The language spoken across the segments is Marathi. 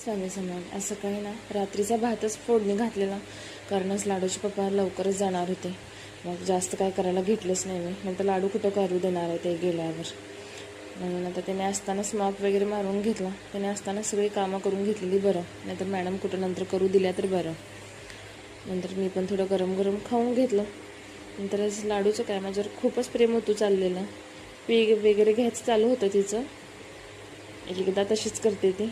स्वामी समर्थ. असं काही ना, रात्रीचा भातच फोडणी घातलेला, कारणच लाडूचे पप्पा लवकरच जाणार होते. मग जास्त काय करायला घेतलंच नाही मी, नंतर लाडू कुठं करू देणार आहे ते गेल्यावर. म्हणून आता त्याने असतानाच माप वगैरे मारून घेतला. त्याने असताना सगळी कामं करून घेतलेली बरं, नाहीतर मॅडम कुठं नंतर करू दिल्या तर बरं. नंतर मी पण थोडं गरम गरम खाऊन घेतलं. नंतर लाडूचं काय माझ्यावर खूपच प्रेम होतं चाललेलं. पीक वगैरे घ्यायचं चालू होतं तिचं, एकदा तशीच करते ती.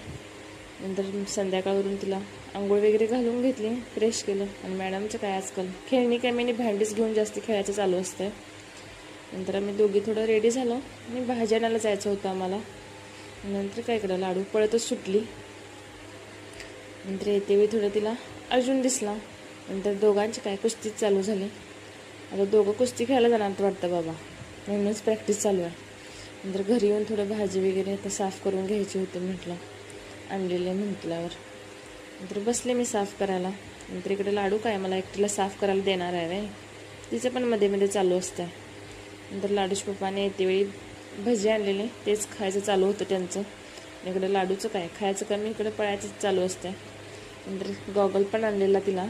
नंतर संध्याकाळवरून तिला आंघोळ वगैरे घालून घेतली, फ्रेश केलं. आणि मॅडमचं काय आजकाल खेळणी काय मी भांडीच घेऊन जास्त खेळायचं चालू असतं. नंतर आम्ही दोघी थोडं रेडी झालो आणि भाजी आणायला जायचं होतं आम्हाला. नंतर काय केलं, लाडू पळतच सुटली. नंतर येतेवेळी थोडं तिला अर्जुन दिसला. नंतर दोघांची काय कुस्तीच चालू झाली. आता दोघं कुस्ती खेळायला जाणार वाटतं बाबा, म्हणूनच प्रॅक्टिस चालू आहे. नंतर घरी येऊन थोडं भाजी वगैरे आता साफ करून घ्यायची होती म्हटलं, आणलेले म्हटल्यावर. नंतर बसले मी साफ करायला. नंतर इकडे लाडू काय मला एकटीला साफ करायला देणार आहे रे, तिचं पण मध्ये मध्ये चालू असतं. नंतर लाडूच्या पप्पाने येतेवेळी भजी आणलेले, तेच खायचं चालू होतं त्यांचं. इकडे लाडूचं काय खायचं कमी, इकडे पळायचं चालू असतं. नंतर गॉगल पण आणलेला तिला.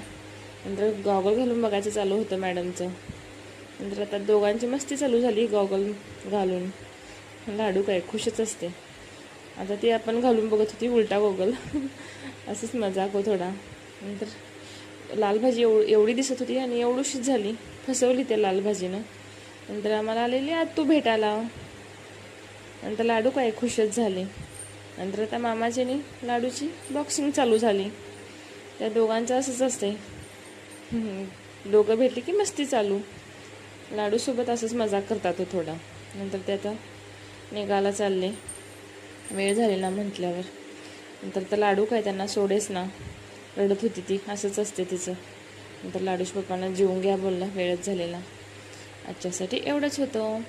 नंतर गॉगल घालून बघायचं चालू होतं मॅडमचं. नंतर आता दोघांची मस्ती चालू झाली गॉगल घालून. लाडू काय खुशच असते. आता ती आपण घालून बघत होती उलटा गॉगल असंच मजाक हो थोडा. नंतर लाल भाजी एवढी दिसत होती आणि एवढीशीच झाली, फसवली त्या लाल भाजीनं. नंतर आम्हाला आलेली आज तू भेटायला. नंतर लाडू काय खुशच झाले. नंतर आता मामाजीने लाडूची बॉक्सिंग चालू झाली. त्या दोघांचं असंच असते, दोघं भेटली की मस्ती चालू. लाडूसोबत असंच मजाक करतात तो थोडा. नंतर ते आता निघायला चालले, वेळ झालेला म्हटल्यावर. नंतर तर लाडू काय त्यांना सोडेच ना, रडत होती ती, असंच असते तिचं. नंतर लाडूच्या पप्पांना जेवून घ्या बोलला, वेळच झालेला. आजच्यासाठी एवढंच होतं.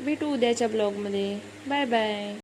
भेटू उद्याच्या ब्लॉगमध्ये. Bye bye.